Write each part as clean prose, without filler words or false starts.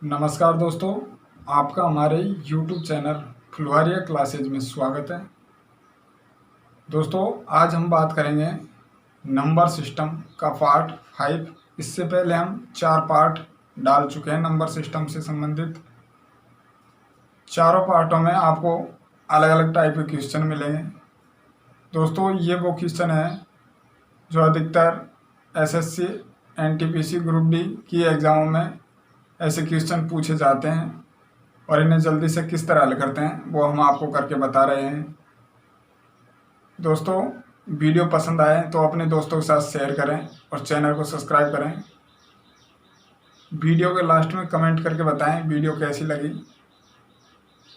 नमस्कार दोस्तों, आपका हमारे YouTube चैनल फुलवारिया क्लासेज में स्वागत है। दोस्तों, आज हम बात करेंगे नंबर सिस्टम का पार्ट 5। इससे पहले हम 4 पार्ट डाल चुके हैं नंबर सिस्टम से संबंधित। चारों पार्टों में आपको अलग अलग टाइप के क्वेश्चन मिलेंगे। दोस्तों, ये वो क्वेश्चन है जो अधिकतर SSC NTPC ग्रुप डी की एग्ज़ामों में ऐसे क्वेश्चन पूछे जाते हैं और इन्हें जल्दी से किस तरह हल करते हैं वो हम आपको करके बता रहे हैं। दोस्तों, वीडियो पसंद आए तो अपने दोस्तों के साथ शेयर करें और चैनल को सब्सक्राइब करें। वीडियो के लास्ट में कमेंट करके बताएं वीडियो कैसी लगी।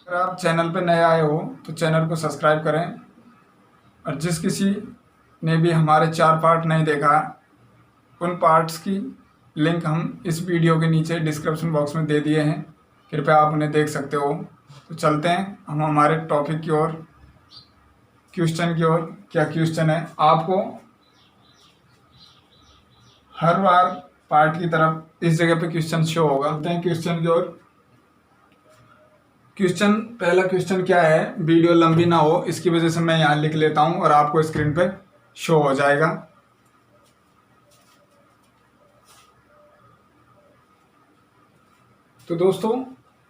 अगर आप चैनल पर नए आए हो तो चैनल को सब्सक्राइब करें और जिस किसी ने भी हमारे 4 पार्ट नहीं देखा उन पार्ट्स की लिंक हम इस वीडियो के नीचे डिस्क्रिप्शन बॉक्स में दे दिए हैं, कृपया आप उन्हें देख सकते हो। तो चलते हैं हम हमारे टॉपिक की ओर, क्वेश्चन की ओर। क्या क्वेश्चन है, आपको हर बार पार्ट की तरफ इस जगह पे क्वेश्चन शो होगा। चलते हैं क्वेश्चन की ओर। पहला क्वेश्चन क्या है, वीडियो लंबी ना हो इसकी वजह से मैं यहाँ लिख लेता हूँ और आपको स्क्रीन पे शो हो जाएगा। तो दोस्तों,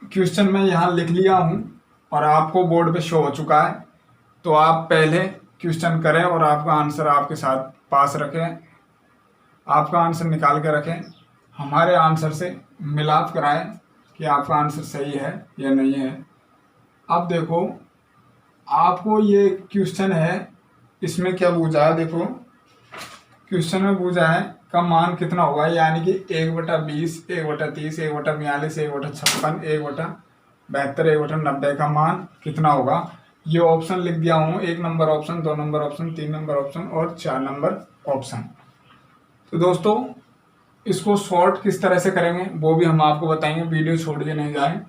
क्वेश्चन मैं यहाँ लिख लिया हूँ और आपको बोर्ड पे शो हो चुका है। तो आप पहले क्वेश्चन करें और आपका आंसर आपके साथ पास रखें, आपका आंसर निकाल के रखें, हमारे आंसर से मिलाप कराएं कि आपका आंसर सही है या नहीं है। अब देखो, आपको ये क्वेश्चन है, इसमें क्या पूछा है, देखो क्वेश्चन में पूछा है का मान कितना होगा, यानी कि 1/20, 1/30, 1/42, 1/56, 1/72, 1/90 का मान कितना होगा। ये ऑप्शन लिख दिया हूँ, 1 number option, 2 number option, 3 number option और 4 नंबर ऑप्शन। तो दोस्तों, इसको शॉर्ट किस तरह से करेंगे वो भी हम आपको बताएंगे, वीडियो छोड़ के नहीं जाएं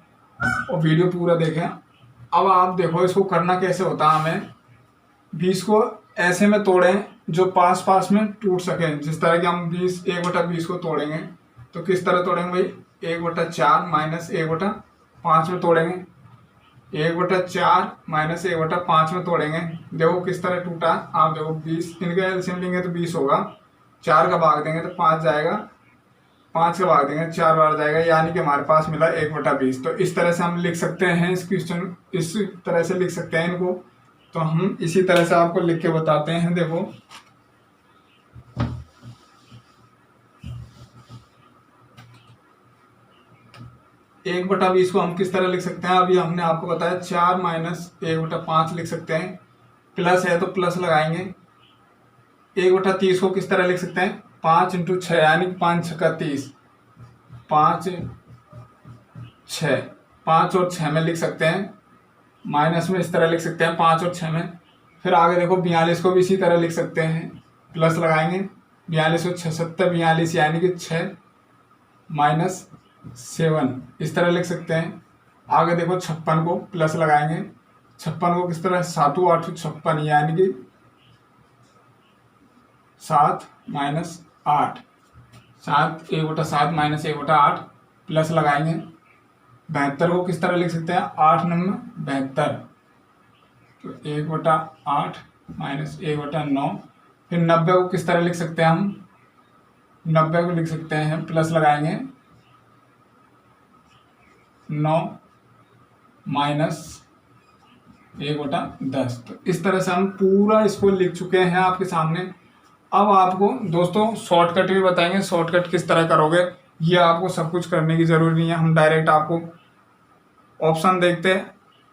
और वीडियो पूरा देखें। अब आप देखो इसको करना कैसे होता है। हमें 20 को ऐसे में तोड़ें जो पास पास में टूट सकें। जिस तरह कि हम 1/20 को तोड़ेंगे तो किस तरह तोड़ेंगे भाई, 1/4 माइनस 1/5 में तोड़ेंगे, 1/4 माइनस 1/5 में तोड़ेंगे। देखो किस तरह टूटा। आप देखो 20, इनका एलसीएम लेंगे तो 20 होगा, 4 का भाग देंगे तो 5 जाएगा, 5 का भाग देंगे 4 बार जाएगा, यानी कि हमारे पास मिला 1/20। तो इस तरह से हम लिख सकते हैं इस क्वेश्चन, इस तरह से लिख सकते हैं इनको। तो हम इसी तरह से आपको लिख के बताते हैं। देखो 1/20 को हम किस तरह लिख सकते हैं, अभी हमने आपको बताया 4 माइनस 1/5 लिख सकते हैं, प्लस है तो प्लस लगाएंगे। 1/30 को किस तरह लिख सकते हैं, 5 × 6 यानी 5 × 30, 5 6, 5 और 6 में लिख सकते हैं, माइनस में इस तरह लिख सकते हैं 5 और 6 में। फिर आगे देखो 42 को भी इसी तरह लिख सकते हैं, प्लस लगाएंगे, 42 को 6 7 42 यानी कि 6 माइनस 7 इस तरह लिख सकते हैं। आगे देखो 56 को प्लस लगाएंगे, 56 को किस तरह, 7 8 56 यानी कि 7 माइनस 8, 7 1/7 माइनस 1/8 प्लस लगाएंगे। 72 को किस तरह लिख सकते हैं, 8 9 72, तो 1/8 माइनस 1/9। फिर 90 को किस तरह लिख सकते हैं, हम 90 को लिख सकते हैं, प्लस लगाएंगे 9 माइनस 1/10। तो इस तरह से हम पूरा इसको लिख चुके हैं आपके सामने। अब आपको दोस्तों शॉर्टकट भी बताएंगे, शॉर्टकट किस तरह करोगे। ये आपको सब कुछ करने की ज़रूरी नहीं है, हम डायरेक्ट आपको ऑप्शन देखते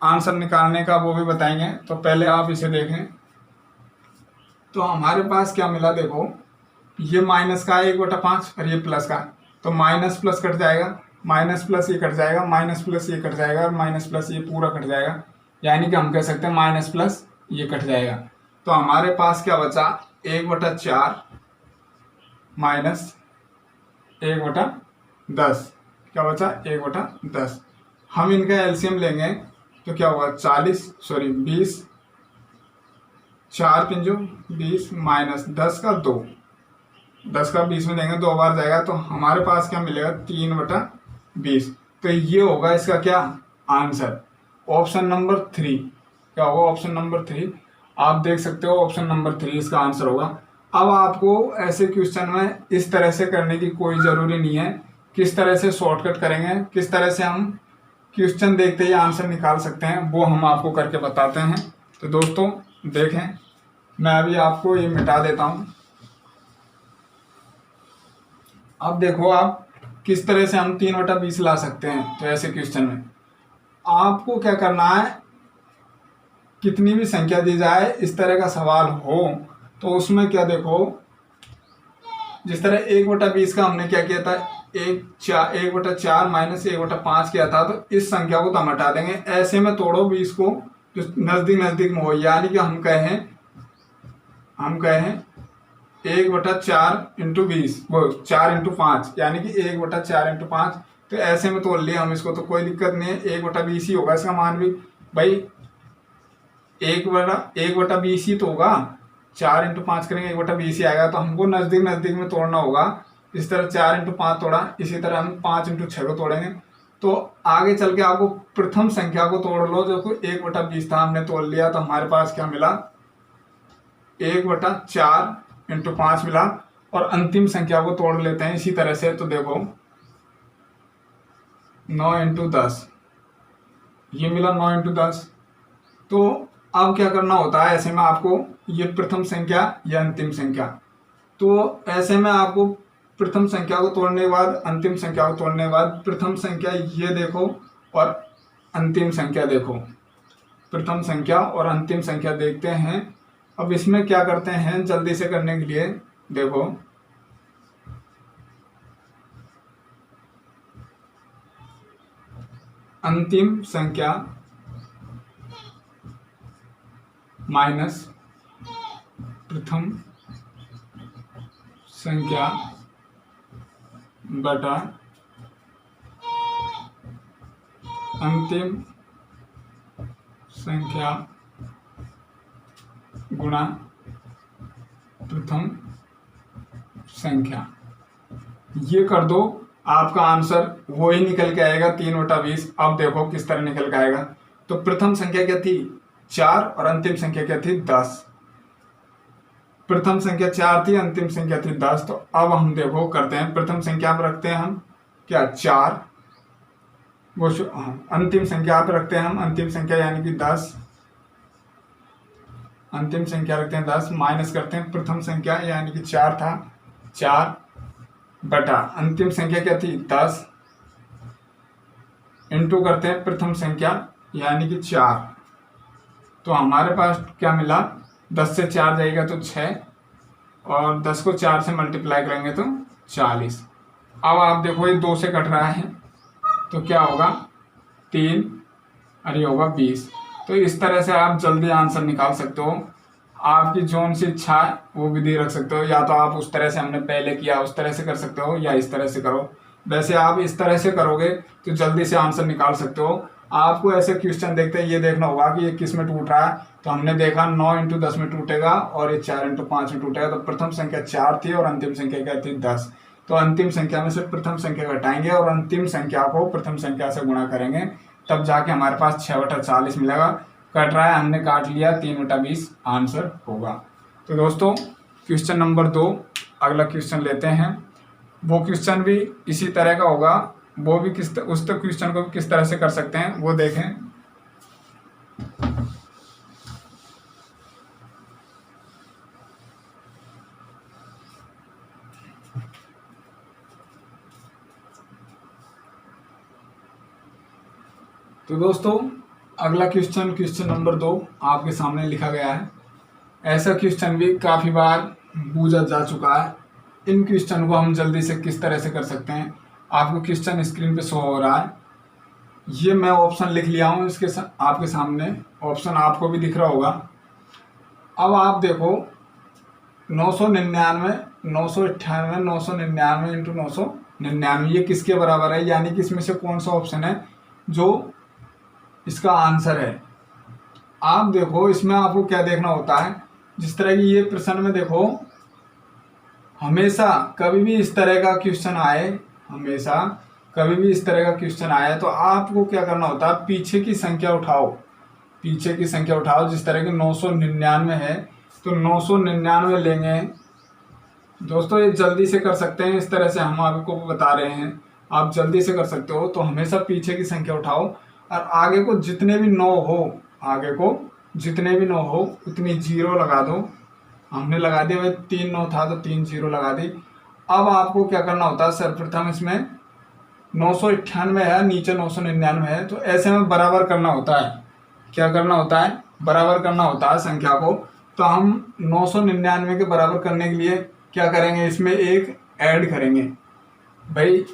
आंसर निकालने का वो भी बताएंगे। तो पहले आप इसे देखें। तो हमारे पास क्या मिला, देखो ये माइनस का 1/5 और ये प्लस का, तो माइनस प्लस कट जाएगा, माइनस प्लस ये कट जाएगा, माइनस प्लस ये कट जाएगा और माइनस प्लस ये पूरा कट जाएगा, यानी कि हम कह सकते हैं माइनस प्लस ये कट जाएगा। तो हमारे पास क्या बचा, 1/4 माइनस 1/10, क्या बचा 1/10। हम इनका एलसीएम लेंगे तो क्या होगा, 20, 4 × 20 माइनस 10 का 2, 10 का 20 में देंगे 2 बार जाएगा, तो हमारे पास क्या मिलेगा, 3/20। तो ये होगा इसका क्या आंसर, ऑप्शन नंबर 3। क्या होगा ऑप्शन नंबर 3, आप देख सकते हो ऑप्शन नंबर 3 इसका आंसर होगा। अब आपको ऐसे क्वेश्चन में इस तरह से करने की कोई ज़रूरी नहीं है, किस तरह से शॉर्टकट करेंगे, किस तरह से हम क्वेश्चन देखते ही आंसर निकाल सकते हैं, वो हम आपको करके बताते हैं। तो दोस्तों देखें, मैं अभी आपको ये मिटा देता हूँ। अब देखो आप किस तरह से हम 3/20 ला सकते हैं। तो ऐसे क्वेश्चन में आपको क्या करना है, कितनी भी संख्या दी जाए इस तरह का सवाल हो तो उसमें क्या देखो, जिस तरह 1/20 का हमने क्या किया था, 1/4 माइनस 1/5 किया था, तो इस संख्या को तो हम हटा देंगे। ऐसे में तोड़ो 20 को जो नजदीक नजदीक में हो, यानी कि हम कहें 1/4 इंटू 20, वो 4 इंटू 5, यानी कि 1/4 इंटू 5। तो ऐसे में तोड़ लिया हम इसको, तो कोई दिक्कत नहीं है, 1/20 ही होगा इसका मान भी। भाई 1/20 ही तो होगा, 4 इंटू 5 करेंगे 1/20 ही आएगा। तो हमको नजदीक नजदीक में तोड़ना होगा। इस तरह 4 इंटू 5 तोड़ा, इसी तरह हम 5 इंटू 6 को तोड़ेंगे। तो आगे चल के आपको प्रथम संख्या को तोड़ लो, जो 1/20 था हमने तोड़ लिया, तो हमारे पास क्या मिला, 1/4 इंटू 5 मिला। और अंतिम संख्या को तोड़ लेते हैं इसी तरह से। तो देखो 9 इंटू 10, ये मिला 9 इंटू 10। तो अब क्या करना होता है ऐसे में आपको, ये प्रथम संख्या या अंतिम संख्या, तो ऐसे में आपको प्रथम संख्या को तोड़ने के बाद अंतिम संख्या को तोड़ने के बाद प्रथम संख्या ये देखो और अंतिम संख्या देखो, प्रथम संख्या और अंतिम संख्या देखते हैं। अब इसमें क्या करते हैं जल्दी से करने के लिए, देखो अंतिम संख्या माइनस प्रथम संख्या बटा अंतिम संख्या गुणा प्रथम संख्या, ये कर दो, आपका आंसर वो ही निकल के आएगा 3/20। अब देखो किस तरह निकल के आएगा। तो प्रथम संख्या क्या थी 4 और अंतिम संख्या क्या थी 10। प्रथम संख्या 4 थी, अंतिम संख्या थी 10। तो अब हम देखो करते हैं, प्रथम संख्या पर रखते हैं हम क्या 4, वो अंतिम संख्या पर रखते हैं हम अंतिम संख्या यानी कि 10, अंतिम संख्या रखते हैं 10, माइनस करते हैं प्रथम संख्या यानी कि 4 था, 4 बटा अंतिम संख्या क्या थी 10, इंटू करते हैं प्रथम संख्या यानी कि 4। तो हमारे पास क्या मिला, 10 से 4 जाएगा तो 6, और 10 को 4 से मल्टीप्लाई करेंगे तो 40। अब आप देखो ये 2 से कट रहा है, तो क्या होगा 3 और ये होगा 20। तो इस तरह से आप जल्दी आंसर निकाल सकते हो। आपकी जोन सी इच्छा है वो विधि रख सकते हो, या तो आप उस तरह से हमने पहले किया उस तरह से कर सकते हो, या इस तरह से करो। वैसे आप इस तरह से करोगे तो जल्दी से आंसर निकाल सकते हो। आपको ऐसे क्वेश्चन देखते ये देखना होगा कि ये किस में टूट रहा है। तो हमने देखा 9 इंटू 10 में टूटेगा और ये 4 इंटू 5 में टूटेगा। तो प्रथम संख्या 4 थी और अंतिम संख्या क्या थी 10। तो अंतिम संख्या में से प्रथम संख्या घटाएंगे और अंतिम संख्या को प्रथम संख्या से गुणा करेंगे, तब जाके हमारे पास 6/40 मिलेगा। कट रहा है, हमने काट लिया, 3/20 आंसर होगा। तो दोस्तों क्वेश्चन नंबर 2 अगला क्वेश्चन लेते हैं। वो क्वेश्चन भी इसी तरह का होगा, वो भी उस क्वेश्चन को किस तरह से कर सकते हैं वो देखें। तो दोस्तों अगला क्वेश्चन नंबर 2 आपके सामने लिखा गया है। ऐसा क्वेश्चन भी काफ़ी बार पूछा जा चुका है। इन क्वेश्चन को हम जल्दी से किस तरह से कर सकते हैं, आपको क्वेश्चन स्क्रीन पे शो हो रहा है। ये मैं ऑप्शन लिख लिया हूँ इसके आपके सामने, ऑप्शन आपको भी दिख रहा होगा। अब आप देखो 999, 998, 999 इंटू 999 ये किसके बराबर है, यानी कि इसमें से कौन सा ऑप्शन है जो इसका आंसर है। आप देखो इसमें आपको क्या देखना होता है, जिस तरह की ये प्रश्न में देखो हमेशा कभी भी इस तरह का क्वेश्चन आए, हमेशा कभी भी इस तरह का क्वेश्चन आया तो आपको क्या करना होता है, पीछे की संख्या उठाओ, पीछे की संख्या उठाओ। जिस तरह की 999 है तो 999 लेंगे। दोस्तों ये जल्दी से कर सकते हैं, इस तरह से हम आपको बता रहे हैं, आप जल्दी से कर सकते हो। तो हमेशा पीछे की संख्या उठाओ और आगे को जितने भी 9 हो, आगे को जितने भी 9 हो उतनी जीरो लगा दो। हमने लगा दिया भाई, 3 9 था तो 3 जीरो लगा दी। अब आपको क्या करना होता है, सर्वप्रथम इसमें 998 है, नीचे 999 है, तो ऐसे में बराबर करना होता है। क्या करना होता है, बराबर करना होता है संख्या को। तो हम 999 के बराबर करने के लिए क्या करेंगे, इसमें एक ऐड करेंगे। भाई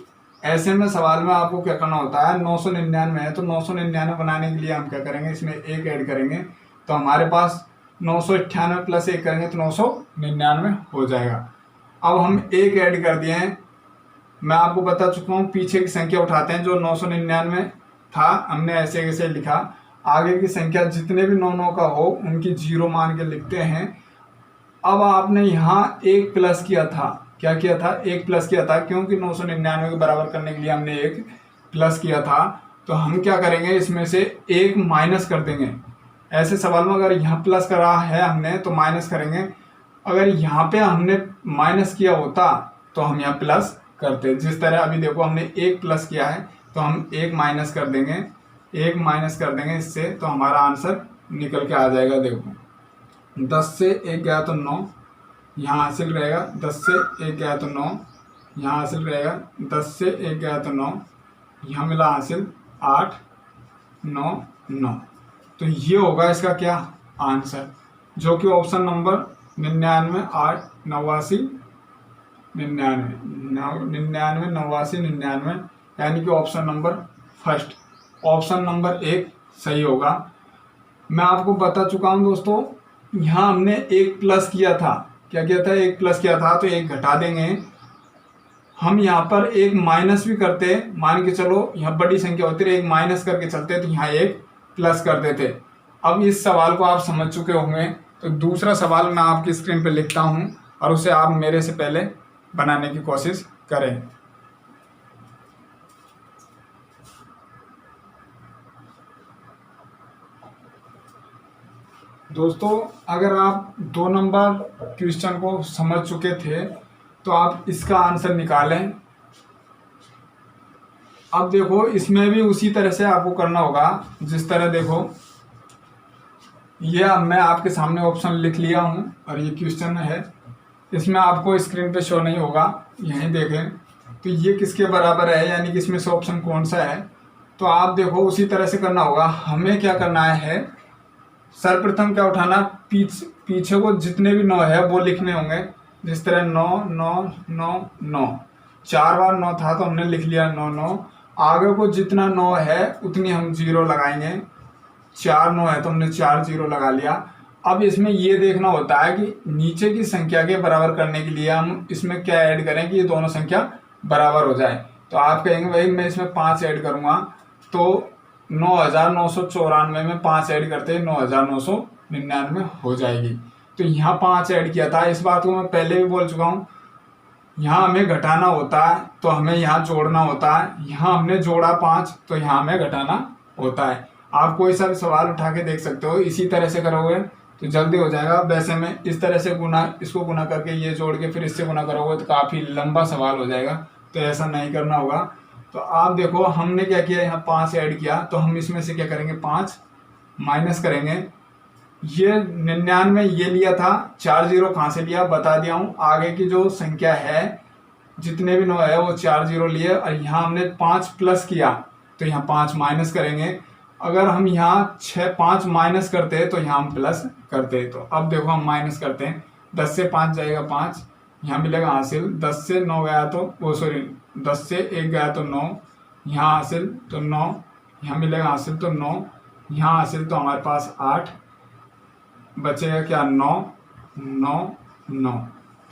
ऐसे में सवाल में आपको क्या करना होता है, 999 है तो 999 बनाने के लिए हम क्या करेंगे, इसमें एक ऐड करेंगे। तो हमारे पास 998 प्लस एक करेंगे तो 999 हो जाएगा। अब हम एक ऐड कर दिए हैं, मैं आपको बता चुका हूँ। पीछे की संख्या उठाते हैं, जो 999 था हमने ऐसे कैसे लिखा, आगे की संख्या जितने भी 9 का हो उनकी जीरो मान के लिखते हैं। अब आपने यहाँ एक प्लस किया था, क्या किया था, एक प्लस किया था, क्योंकि 999 के बराबर करने के लिए हमने एक प्लस किया था। तो हम क्या करेंगे, इसमें से एक माइनस कर देंगे। ऐसे सवाल में अगर यहाँ प्लस करा है हमने तो माइनस करेंगे, अगर यहाँ पे हमने माइनस किया होता तो हम यहाँ प्लस करते। जिस तरह अभी देखो हमने एक प्लस किया है तो हम एक माइनस कर देंगे, एक माइनस कर देंगे इससे, तो हमारा आंसर निकल के आ जाएगा। देखो 10 से 1 गया तो 9, यहाँ हासिल रहेगा। 10 से 1 गया तो 9, यहाँ हासिल रहेगा। 10 से 1 गया तो 9, यहाँ मिला हासिल 8 9 9। तो ये होगा इसका क्या आंसर, जो कि ऑप्शन नंबर 99 8 89 99 99 89 99, यानी कि option number first, option number 1 सही होगा। मैं आपको बता चुका हूँ दोस्तों, यहाँ हमने एक प्लस किया था, क्या किया था, एक प्लस किया था तो एक घटा देंगे। हम यहाँ पर एक माइनस भी करते, मान के चलो यहाँ बड़ी संख्या होती है, एक माइनस करके चलते तो यहाँ एक प्लस कर देते। अब इस सवाल को आप समझ चुके होंगे, तो दूसरा सवाल मैं आपकी स्क्रीन पे लिखता हूँ और उसे आप मेरे से पहले बनाने की कोशिश करें। दोस्तों अगर आप 2 नंबर क्वेश्चन को समझ चुके थे तो आप इसका आंसर निकालें। अब देखो इसमें भी उसी तरह से आपको करना होगा, जिस तरह देखो ये अब मैं आपके सामने ऑप्शन लिख लिया हूँ और ये क्वेश्चन है, इसमें आपको स्क्रीन पे शो नहीं होगा, यहीं देखें। तो ये किसके बराबर है, यानी कि इसमें से ऑप्शन कौन सा है, तो आप देखो उसी तरह से करना होगा। हमें क्या करना है, सर्वप्रथम क्या उठाना, पीछे को जितने भी 9 है वो लिखने होंगे। जिस तरह 9 9 9 9, 4 बार 9 था तो हमने लिख लिया 9 9। आगे को जितना 9 है उतनी हम जीरो लगाएंगे। 4 9 है तो हमने 4 जीरो लगा लिया। अब इसमें ये देखना होता है कि नीचे की संख्या के बराबर करने के लिए हम इसमें क्या ऐड करें कि ये दोनों संख्या बराबर हो जाए। तो आप कहेंगे भाई मैं इसमें 5 ऐड करूँगा, तो 9994 में 5 ऐड करते 9999 हो जाएगी। तो यहाँ 5 ऐड किया था, इस बात को मैं पहले भी बोल चुका हूँ। यहाँ हमें घटाना होता है तो हमें यहाँ जोड़ना होता है, यहाँ हमने जोड़ा 5 तो यहाँ हमें घटाना होता है। आप कोई सा भी सवाल उठा के देख सकते हो, इसी तरह से करोगे तो जल्दी हो जाएगा। वैसे में इस तरह से इसको गुना करके ये जोड़ के फिर इससे गुना करोगे तो काफ़ी लंबा सवाल हो जाएगा, तो ऐसा नहीं करना होगा। तो आप देखो हमने क्या किया, यहाँ 5 ऐड किया, तो हम इसमें से क्या करेंगे, 5 माइनस करेंगे। ये 99 ये लिया था, 4 जीरो कहाँ से लिया बता दिया हूँ। आगे की जो संख्या है जितने भी 9 है वो 4 जीरो लिए, और यहाँ हमने 5 प्लस किया तो यहाँ 5 माइनस करेंगे। अगर हम यहाँ 5 माइनस करते तो यहाँ हम प्लस करते। तो अब देखो हम माइनस करते हैं, 10 से 5 जाएगा 5, यहाँ मिलेगा हासिल। 10 से 9 गया तो 10 से 1 गया तो 9, यहाँ हासिल तो 9, यहाँ मिलेगा हासिल तो 9, यहाँ हासिल तो हमारे पास 8 बचेगा, क्या 9 9 9।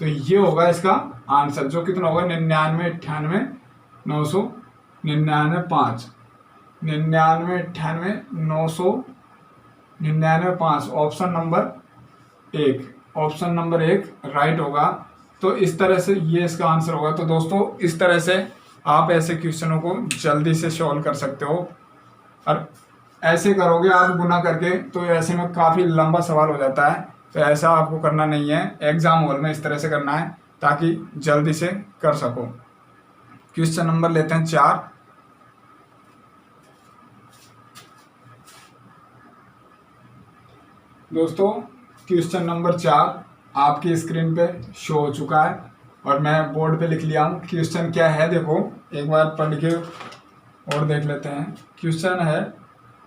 तो ये होगा इसका आंसर, जो कितना होगा 99 98 999 5 99 98 999 5, option number 1, option number 1 right होगा। तो इस तरह से ये इसका आंसर होगा। तो दोस्तों इस तरह से आप ऐसे क्वेश्चनों को जल्दी से सॉल्व कर सकते हो। और ऐसे करोगे आप गुना करके तो ऐसे में काफ़ी लंबा सवाल हो जाता है, तो ऐसा आपको करना नहीं है। एग्जाम हॉल में इस तरह से करना है ताकि जल्दी से कर सको। क्वेश्चन नंबर लेते हैं 4। दोस्तों क्वेश्चन नंबर 4 आपकी स्क्रीन पे शो हो चुका है और मैं बोर्ड पे लिख लिया हूँ। क्वेश्चन क्या है देखो, एक बार पढ़ के और देख लेते हैं। क्वेश्चन है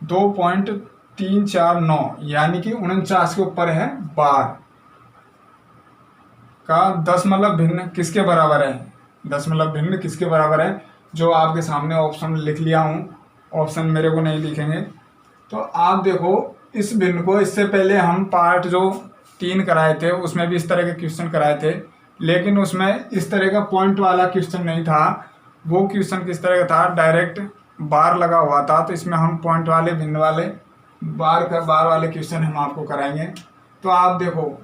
2.349 यानी कि 49 के ऊपर है बार का दशमलव भिन्न किसके बराबर है। दशमलव भिन्न किसके बराबर है, जो आपके सामने ऑप्शन लिख लिया हूँ। ऑप्शन मेरे को नहीं लिखेंगे। तो आप देखो इस भिन्न को, इससे पहले हम पार्ट जो 3 कराए थे उसमें भी इस तरह के क्वेश्चन कराए थे, लेकिन उसमें इस तरह का पॉइंट वाला क्वेश्चन नहीं था। वो क्वेश्चन किस तरह का था, डायरेक्ट बार लगा हुआ था। तो इसमें हम पॉइंट वाले, भिन्न वाले, बार वाले क्वेश्चन हम आपको कराएंगे। तो आप देखो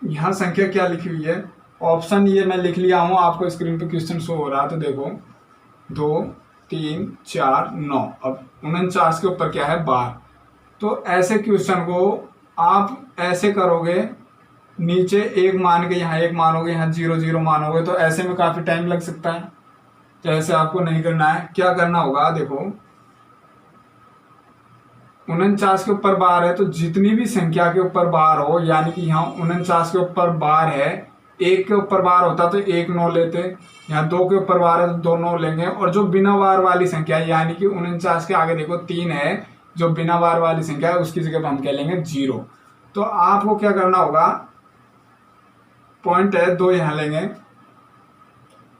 यहाँ संख्या क्या लिखी हुई है, ऑप्शन ये मैं लिख लिया हूँ, आपको स्क्रीन पे क्वेश्चन शो हो रहा है। तो देखो 2 3 4 9, अब 49 के ऊपर क्या है बार। तो ऐसे क्वेश्चन को आप ऐसे करोगे, नीचे 1 मान के यहाँ 1 मानोगे, यहाँ 0 0 मानोगे, तो ऐसे में काफ़ी टाइम लग सकता है। तो ऐसे आपको नहीं करना है। क्या करना होगा देखो, 49 के ऊपर बार है तो जितनी भी संख्या के ऊपर बार हो, यानी कि यहाँ 49 के ऊपर बार है, 1 के ऊपर बार होता तो 1 9 लेते, यहाँ 2 के ऊपर बार है तो 2 9 लेंगे। और जो बिना बार वाली संख्या है, यानी कि 49 के आगे देखो 3 है, जो बिना बार वाली संख्या है उसकी जगह पर हम कह लेंगे 0। तो आपको क्या करना होगा, पॉइंट है 2 यहाँ लेंगे।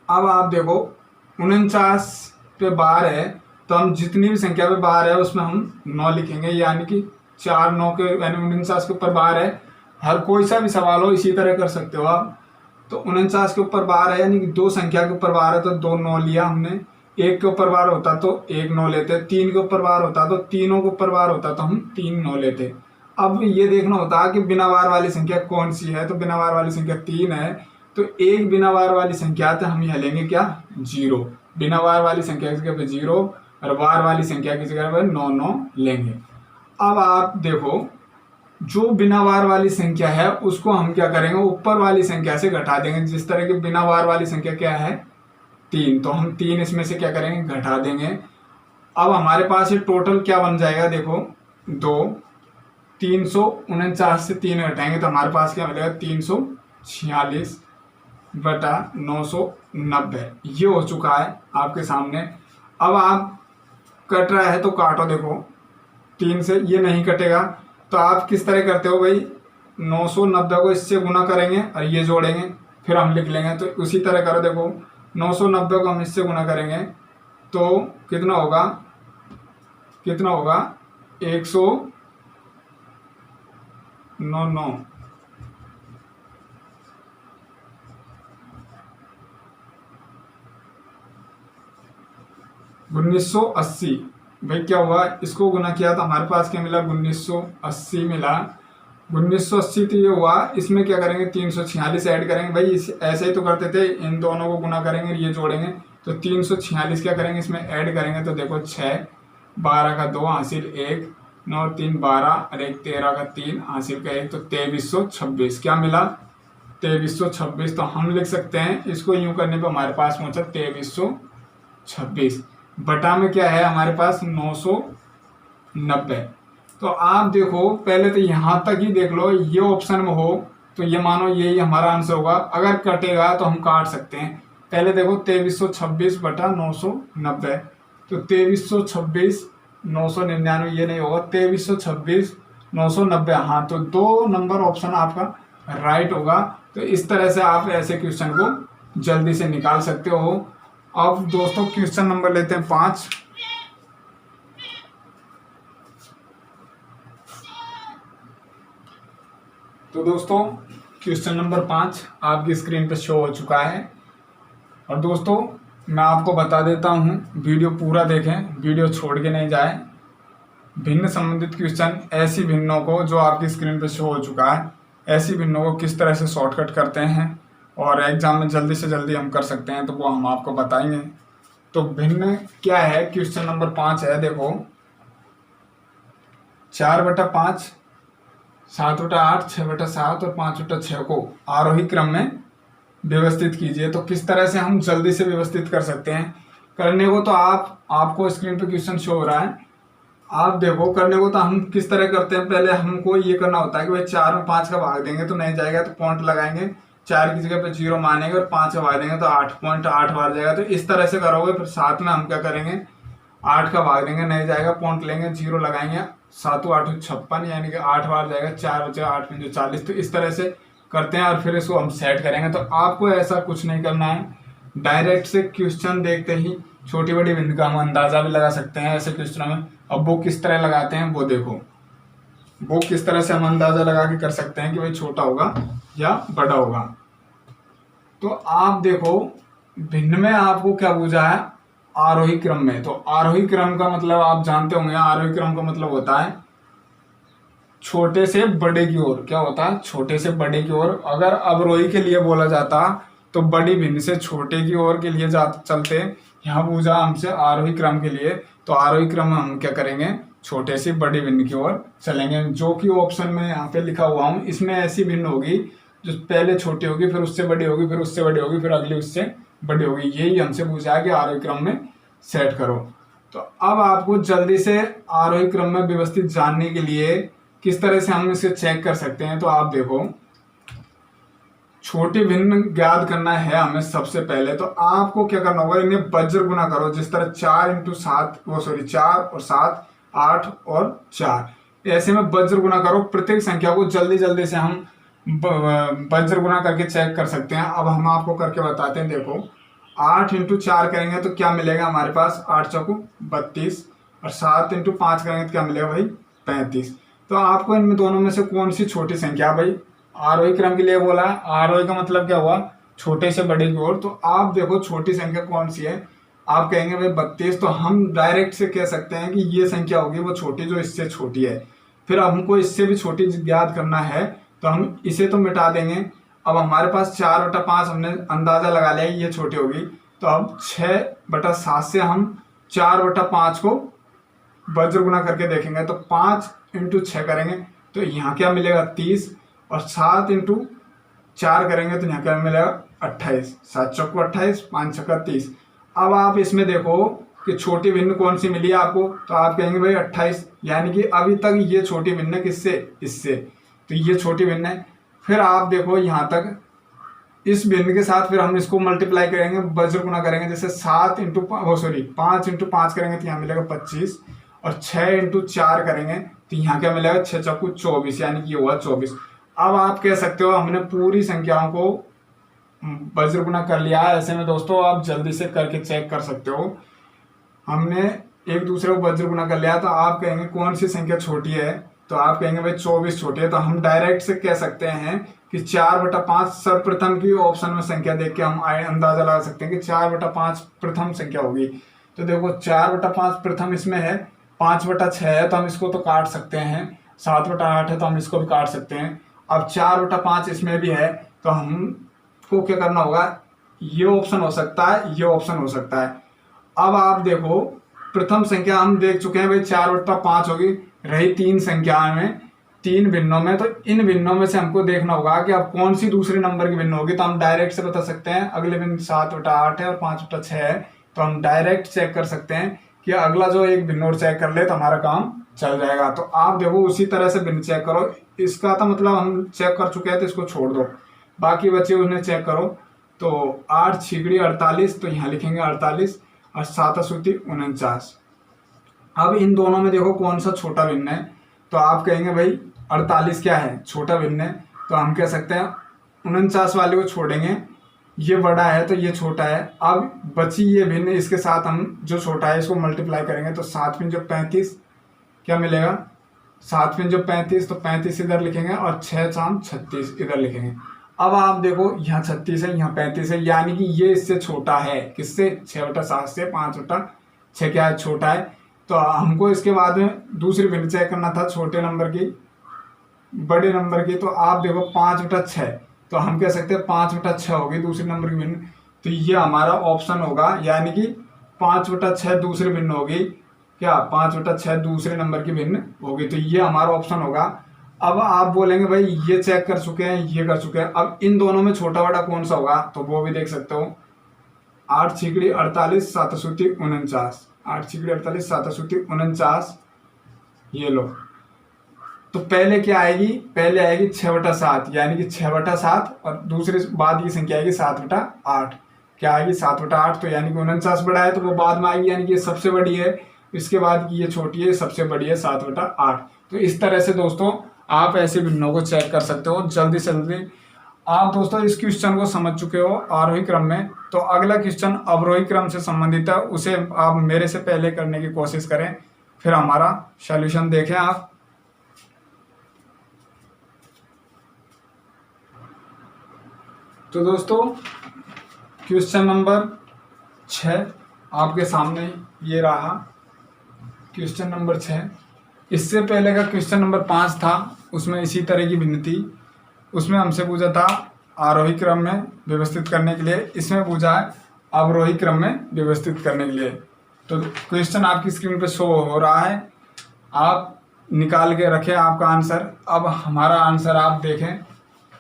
अब आप देखो 49 पे बार है तो हम जितनी भी संख्या पे बार है उसमें हम 9 लिखेंगे, यानी कि 4 9 के, यानी 49 के ऊपर बार है। हर कोई सा भी सवाल हो इसी तरह कर सकते हो आप। तो 49 के ऊपर बार है, यानी कि 2 संख्या के ऊपर बार है तो 2 9 लिया हमने। 1 के ऊपर बार होता तो 1 9 लेते, 3 के ऊपर बार होता तो तीनों के ऊपर बार होता तो हम 3 9 लेते। अब ये देखना होता है कि बिना बार वाली संख्या कौन सी है। तो बिना बार वाली संख्या 3 है, तो एक बिना बार वाली संख्या तो हम यहाँ लेंगे क्या 0। बिना बार वाली संख्या की जगह पे 0 और बार वाली संख्या की जगह पे 9 9 लेंगे। अब आप देखो जो बिना बार वाली संख्या है उसको हम क्या करेंगे, ऊपर वाली संख्या से घटा देंगे। जिस तरह की बिना बार वाली संख्या क्या है 3, तो हम 3 इसमें से क्या करेंगे घटा देंगे। अब हमारे पास ये टोटल क्या बन जाएगा देखो 2, 349 से 3 घटाएंगे तो हमारे पास क्या मिलेगा 346 बटा 990। ये हो चुका है आपके सामने। अब आप कट रहा है तो काटो, देखो 3 से ये नहीं कटेगा तो आप किस तरह करते हो भाई, 990 को इससे गुना करेंगे और ये जोड़ेंगे, फिर हम लिख लेंगे। तो उसी तरह करो, देखो 990 को हम इससे गुना करेंगे तो कितना होगा 199 1980। भाई क्या हुआ, इसको गुना किया तो हमारे पास क्या मिला 1980 मिला। 1980 तो ये हुआ, इसमें क्या करेंगे 346 ऐड करेंगे। भाई ऐसे ही तो करते थे, इन दोनों को गुना करेंगे ये जोड़ेंगे तो 346 क्या करेंगे इसमें ऐड करेंगे। तो देखो 6, 12 का 2 हासिल 1, 9 3 12 और 1 13 का 3 हासिल का 1, तो 2326 क्या मिला 2326। तो हम लिख सकते हैं इसको यूं करने पे हमारे पास पहुंचा 2326 बटा में क्या है हमारे पास 990। तो आप देखो पहले तो यहाँ तक ही देख लो, ये ऑप्शन में हो तो ये मानो यही हमारा आंसर होगा। अगर कटेगा तो हम काट सकते हैं। पहले देखो 2326 बटा 990, तो 2326 999 ये नहीं होगा, 2326 990। हाँ, तो 2 नंबर ऑप्शन आपका राइट होगा। तो इस तरह से आप ऐसे क्वेश्चन को जल्दी से निकाल सकते हो। अब दोस्तों क्वेश्चन नंबर लेते हैं 5। तो दोस्तों क्वेश्चन नंबर 5 आपकी स्क्रीन पर शो हो चुका है। और दोस्तों मैं आपको बता देता हूँ, वीडियो पूरा देखें, वीडियो छोड़ के नहीं जाए। भिन्न संबंधित क्वेश्चन, ऐसी भिन्नों को जो आपकी स्क्रीन पर शो हो चुका है, ऐसी भिन्नों को किस तरह से शॉर्टकट करते हैं और एग्जाम में जल्दी से जल्दी हम कर सकते हैं, तो वो हम आपको बताएंगे। तो भिन्न क्या है, क्वेश्चन नंबर 5 है, देखो 4/5, 7/8, 6/7 और 5/6 को आरोही क्रम में व्यवस्थित कीजिए। तो किस तरह से हम जल्दी से व्यवस्थित कर सकते हैं करने को, तो आपको स्क्रीन पे क्वेश्चन शो हो रहा है, आप देखो करने को। तो हम किस तरह करते हैं, पहले हमको ये करना होता है कि भाई 4 में 5 का भाग देंगे तो नहीं जाएगा, तो पॉइंट लगाएंगे, 4 की जगह पे 0 मानेंगे और 5 का भाग देंगे तो 8.8 बार जाएगा। तो इस तरह से करोगे। फिर 7 में हम क्या करेंगे, 8 का भाग देंगे, नहीं जाएगा, पॉइंट लेंगे, 0 लगाएंगे, 7 8 56 यानी कि 8 बार जाएगा, 4 बचे 8 5 40। तो इस तरह से करते हैं और फिर इसको हम सेट करेंगे। तो आपको ऐसा कुछ नहीं करना है, डायरेक्ट से क्वेश्चन देखते ही छोटी बड़ी बिंदु का हम अंदाजा भी लगा सकते हैं ऐसे क्वेश्चनों में। अब वो किस तरह लगाते हैं वो देखो, वो किस तरह से हम अंदाजा लगा के कर सकते हैं कि भाई छोटा होगा या बड़ा होगा। तो आप देखो भिन्न में आपको क्या पूछा है, आरोही क्रम में। तो आरोही क्रम का मतलब आप जानते होंगे, आरोही क्रम का मतलब होता है छोटे से बड़े की ओर। क्या होता है, छोटे से बड़े की ओर। अगर अवरोही के लिए बोला जाता तो बड़ी भिन्न से छोटे की ओर के लिए चलते। यहाँ पूछा हमसे आरोही क्रम के लिए, तो आरोही क्रम में हम क्या करेंगे, छोटे से बड़ी भिन्न की ओर चलेंगे। जो कि ऑप्शन में यहाँ पे लिखा हुआ हूँ, इसमें ऐसी भिन्न होगी जो पहले छोटी होगी, फिर उससे बड़ी होगी, फिर उससे बड़ी होगी, फिर अगली उससे बड़ी होगी। यही हमसे पूछा है कि आरोही क्रम में सेट करो। तो अब आपको जल्दी से आरोही क्रम में व्यवस्थित जानने के लिए किस तरह से हम इसे चेक कर सकते हैं, तो आप देखो छोटी भिन्न ज्ञात करना है हमें सबसे पहले। तो आपको क्या करना होगा, इन्हें वज्र गुना करो। जिस तरह 4 × 7 4 और 7 8 और 4 ऐसे में वज्र गुना करो। प्रत्येक संख्या को जल्दी जल्दी से हम वज्र गुना करके चेक कर सकते हैं। अब हम आपको करके बताते हैं। देखो 8 × 4 करेंगे तो क्या मिलेगा हमारे पास, 8 चौको 32 और 7 × 5 करेंगे तो क्या मिलेगा भाई 35। तो आपको इनमें दोनों में से कौन सी छोटी संख्या, भाई आरोही क्रम के लिए बोला है, आरोही का मतलब क्या हुआ, छोटे से बड़े की ओर। तो आप देखो छोटी संख्या कौन सी है, आप कहेंगे भाई 32। तो हम डायरेक्ट से कह सकते हैं कि ये संख्या होगी वो छोटी जो इससे छोटी है। फिर हमको इससे भी छोटी ज्ञात करना है, तो हम इसे तो मिटा देंगे। अब हमारे पास 4/5 हमने अंदाजा लगा लिया ये छोटी होगी। तो अब 6/7 से हम 4/5 को वज्र गुना करके देखेंगे। तो 5 × 6 करेंगे तो यहाँ क्या मिलेगा 30 और 7 × 4 करेंगे तो यहाँ क्या मिलेगा 28। 7 चौको 28, 5 छक्का 30। अब आप इसमें देखो कि छोटी भिन्न कौन सी मिली है आपको, तो आप कहेंगे भाई 28, यानी कि अभी तक ये छोटी भिन्न है किससे, इससे, तो ये छोटी भिन्न है। फिर आप देखो यहाँ तक इस भिन्न के साथ फिर हम इसको मल्टीप्लाई करेंगे, वज्र गुना करेंगे। जैसे 5 × 5 करेंगे तो यहाँ मिलेगा 25 और 6 × 4 करेंगे तो यहाँ क्या मिलेगा 6 चौको 24, यानी कि ये हुआ 24। अब आप कह सकते हो हमने पूरी संख्याओं को वज्र गुना कर लिया है। ऐसे में दोस्तों आप जल्दी से करके चेक कर सकते हो, हमने एक दूसरे को वज्र गुना कर लिया। तो आप कहेंगे कौन सी संख्या छोटी है, तो आप कहेंगे भाई 24 छोटी है। तो हम डायरेक्ट से कह सकते हैं कि 4/5 सर्वप्रथम की ऑप्शन में संख्या देख के हम अंदाजा लगा सकते हैं कि 4/5 प्रथम संख्या होगी। तो देखो 4/5 प्रथम इसमें है, 5/6 है तो हम इसको तो काट सकते हैं, 7/8 है तो हम इसको भी काट सकते हैं। अब 4/5 इसमें भी है, तो हमको क्या करना होगा, ये ऑप्शन हो सकता है, ये ऑप्शन हो सकता है। अब आप देखो प्रथम संख्या हम देख चुके हैं भाई 4/5 होगी। रही 3 संख्या में, 3 भिन्नों में, तो इन भिन्नों में से हमको देखना होगा कि अब कौन सी दूसरे नंबर की भिन्न होगी। तो हम डायरेक्ट से बता सकते हैं, अगले भिन्न 7/8 है और 5/6 है, तो हम डायरेक्ट चेक कर सकते हैं कि अगला जो एक भिन्न और चेक कर ले तो हमारा काम चल जाएगा। तो आप देखो उसी तरह से भिन्न चेक करो। इसका तो मतलब हम चेक कर चुके हैं तो इसको छोड़ दो, बाकी बचे उन्हें चेक करो। तो 8 छिगड़ी 48, तो यहाँ लिखेंगे 48 और 7 सूती 49। अब इन दोनों में देखो कौन सा छोटा भिन्न है, तो आप कहेंगे भाई 48 क्या है, छोटा भिन्न है। तो हम कह सकते हैं 49 वाले को छोड़ेंगे, ये बड़ा है तो ये छोटा है। अब बची ये भिन्न, इसके साथ हम जो छोटा है इसको मल्टीप्लाई करेंगे तो 7 × 35 क्या मिलेगा, 7 × 35, तो 35 इधर लिखेंगे और 6 × 4 36 इधर लिखेंगे। अब आप देखो यहाँ 36 है, यहाँ 35 है, यानी कि ये इससे छोटा है, किससे, 6/7 से, 5/6 क्या है, छोटा है। तो हमको इसके बाद में दूसरी भिन्न चेक करना था छोटे नंबर की बड़े नंबर की। तो आप देखो 5/6, तो हम कह सकते हैं 5/6 होगी दूसरे नंबर की भिन्न। तो ये हमारा ऑप्शन होगा, यानी कि 5/6 दूसरी भिन्न होगी। क्या 5/6 दूसरे नंबर की भिन्न होगी, तो ये हमारा ऑप्शन होगा। अब आप बोलेंगे भाई ये चेक कर चुके हैं, ये कर चुके हैं, अब इन दोनों में छोटा बड़ा कौन सा होगा, तो वो भी देख सकते हो। 8 छिकड़ी 48 7 सूती 49, 8 छिकड़ी 48 7 सूती 49, ये लो। तो पहले क्या आएगी, पहले आएगी 6/7, यानी कि 6/7, और दूसरी बाद की संख्या आएगी 7/8। क्या आएगी 7/8, तो यानी कि 49 बड़ा है तो वो बाद में आएगी, यानी कि ये सबसे बड़ी है। इसके बाद की ये छोटी है, सबसे बड़ी है 7/8। तो इस तरह से दोस्तों आप ऐसे भिन्नों को चेक कर सकते हो जल्दी से जल्दी। आप दोस्तों इस क्वेश्चन को समझ चुके हो आरोही क्रम में, तो अगला क्वेश्चन अवरोही क्रम से संबंधित है, उसे आप मेरे से पहले करने की कोशिश करें, फिर हमारा सॉल्यूशन देखें आप। तो दोस्तों क्वेश्चन नंबर 6 आपके सामने ये रहा, क्वेश्चन नंबर 6। इससे पहले का क्वेश्चन नंबर 5 था, उसमें इसी तरह की भिन्न थी। उसमें हमसे पूछा था आरोही क्रम में व्यवस्थित करने के लिए, इसमें पूछा है अवरोही क्रम में व्यवस्थित करने के लिए। तो क्वेश्चन आपकी स्क्रीन पर शो हो रहा है, आप निकाल के रखें आपका आंसर। अब हमारा आंसर आप देखें।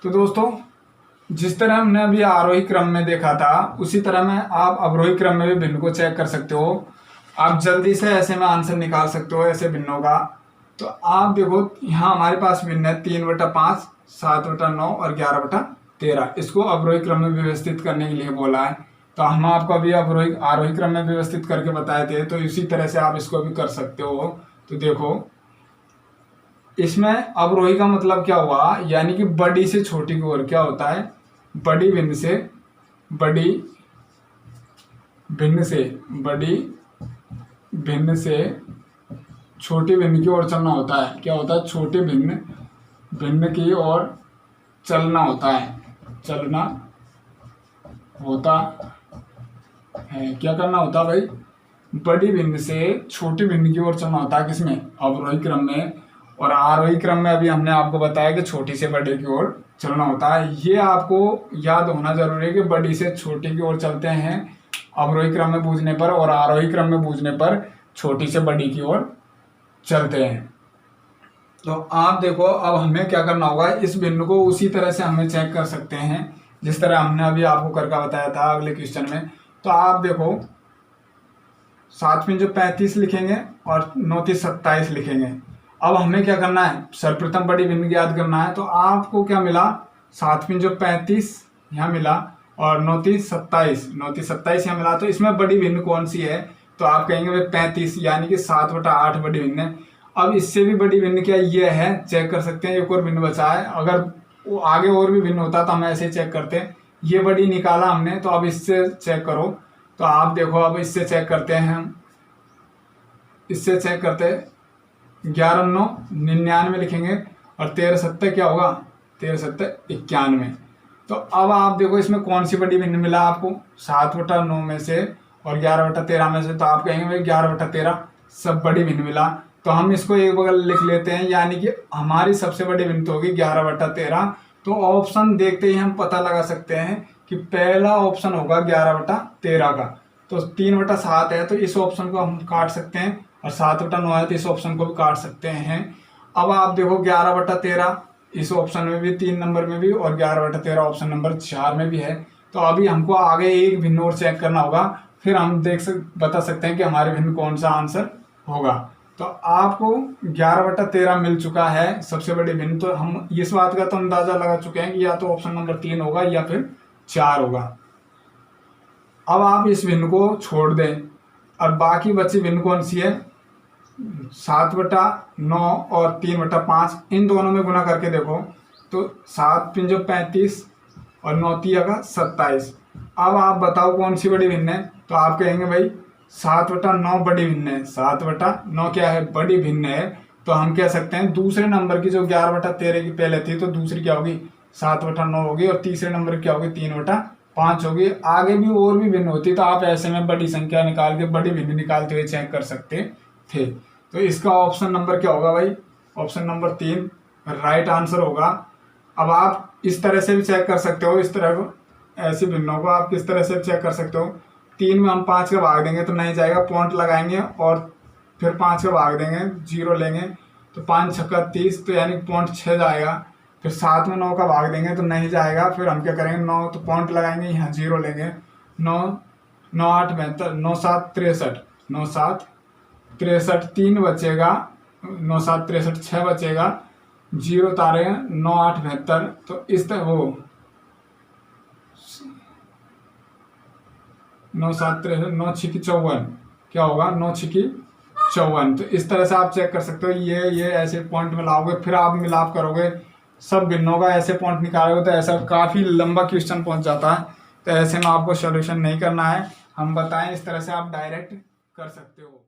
तो दोस्तों जिस तरह हमने अभी आरोही क्रम में देखा था, उसी तरह में आप अवरोही क्रम में भी भिन्न को चेक कर सकते हो। आप जल्दी से ऐसे में आंसर निकाल सकते हो ऐसे भिन्नों का। तो आप देखो यहाँ हमारे पास भिन्न है 3/5, 7/9 और 11/13। इसको अवरोही क्रम में व्यवस्थित करने के लिए बोला है। तो हम आपको अभी आरोही क्रम में व्यवस्थित करके बताए थे, तो इसी तरह से आप इसको भी कर सकते हो। तो देखो इसमें अवरोही का मतलब क्या हुआ, यानी कि बड़ी से छोटी की ओर क्या होता है, बड़ी भिन्न से बड़ी भिन्न से छोटी भिन्न की ओर चलना होता है। क्या होता है, छोटी भिन्न की ओर चलना होता है, चलना होता है। क्या करना होता है भाई, बड़ी भिन्न से छोटी भिन्न की ओर चलना होता है, किसमें, अवरोही क्रम में। और आरोही क्रम में अभी हमने आपको बताया कि छोटी से बड़े की ओर चलना होता है। ये आपको याद होना जरूरी है कि बड़ी से छोटी की ओर चलते हैं अवरोही क्रम में बूझने पर, और आरोही क्रम में बूझने पर छोटी से बड़ी की ओर चलते हैं। तो आप देखो अब हमें क्या करना होगा, इस भिन्न को उसी तरह से हमें चेक कर सकते हैं जिस तरह हमने अभी आपको करके बताया था अगले क्वेश्चन में। तो आप देखो 7 35 लिखेंगे और 9 27 लिखेंगे। अब हमें क्या करना है, सर्वप्रथम बड़ी भिन्न याद करना है। तो आपको क्या मिला, 7 35 यहाँ मिला और 9 27 यहाँ मिला। तो इसमें बड़ी भिन्न कौन सी है, तो आप कहेंगे भाई 35, यानी कि 7/8 बड़ी भिन्न है। अब इससे भी बड़ी भिन्न क्या ये है, चेक कर सकते हैं। एक और भिन्न बचा है, अगर वो आगे और भी भिन्न होता तो हम ऐसे चेक करते हैं। ये बड़ी निकाला हमने, तो अब इससे चेक करो। तो आप देखो अब इससे चेक करते हैं हम, इससे चेक करते हैं। 11 9 99 लिखेंगे और 13 7 क्या होगा, 13 7 91। तो अब आप देखो इसमें कौन सी बड़ी भिन्न मिला आपको, 7/9 में से और 11/13 में से। तो आप कहेंगे भाई 11/13 सब बड़ी भिन्न मिला। तो हम इसको एक बगल लिख लेते हैं, यानी कि हमारी सबसे बड़ी भिन्न तो होगी 11/13। तो ऑप्शन देखते ही हम पता लगा सकते हैं कि पहला ऑप्शन होगा 11/13 का। तो 3/7 है, तो इस ऑप्शन को हम काट सकते हैं, और 7/9 है तो इस ऑप्शन को भी काट सकते हैं। अब आप देखो 11/13 इस ऑप्शन में भी, 3 नंबर में भी, और 11/13 ऑप्शन नंबर 4 में भी है। तो अभी हमको आगे एक भिन्न और चेक करना होगा, फिर हम बता सकते हैं कि हमारे भिन्न कौन सा आंसर होगा। तो आपको 11/13 मिल चुका है सबसे बड़ी भिन्न। तो हम इस बात का तो अंदाजा लगा चुके हैं कि या तो ऑप्शन नंबर 3 होगा या फिर 4 होगा। अब आप इस भिन्न को छोड़ दें और बाकी बची भिन्न कौन सी है, 7/9 और 3/5, इन दोनों में गुना करके देखो। तो 7 5 35 और 9 3 27। अब आप बताओ कौन सी बड़ी भिन्न है, तो आप कहेंगे भाई 7/9 बड़ी भिन्न है। 7/9 क्या है, बड़ी भिन्न है। तो हम कह सकते हैं दूसरे नंबर की जो 11/13 की पहले थी, तो दूसरी क्या होगी 7/9 होगी, और तीसरे नंबर की क्या होगी 3/5 होगी। आगे भी और भी भिन्न होती, तो आप ऐसे में बड़ी संख्या निकाल के बड़ी भिन्न निकालते हुए चेक कर सकते थे। तो इसका ऑप्शन नंबर क्या होगा भाई, ऑप्शन नंबर 3 राइट आंसर होगा। अब आप इस तरह से भी चेक कर सकते हो। इस तरह को ऐसी भिन्नों को आप किस तरह से चेक कर सकते हो। 3 में हम 5 का भाग देंगे तो नहीं जाएगा, पॉइंट लगाएंगे और फिर 5 का भाग देंगे, 0 लेंगे तो 5 छक्का 30, तो यानी पॉइंट 6 जाएगा। फिर 7 में 9 का भाग देंगे तो नहीं जाएगा, फिर हम क्या करेंगे 9 तो पॉइंट लगाएंगे, यहाँ 0 लेंगे। 9 9 8 72, 9 7 63, 9 7 63, 3 बचेगा, 9 7 63, 6 बचेगा, 0 तारे 9 8 72। तो इस तरह वो 9 7 63, 9 6 54, क्या होगा 9 6 54। तो इस तरह से आप चेक कर सकते हो। ये ऐसे पॉइंट मिलाओगे, फिर आप मिलाप करोगे, सब भिन्नों का ऐसे पॉइंट निकालोगे तो ऐसा काफ़ी लंबा क्वेश्चन पहुंच जाता है। तो ऐसे में आपको सॉल्यूशन नहीं करना है, हम बताएं इस तरह से आप डायरेक्ट कर सकते हो।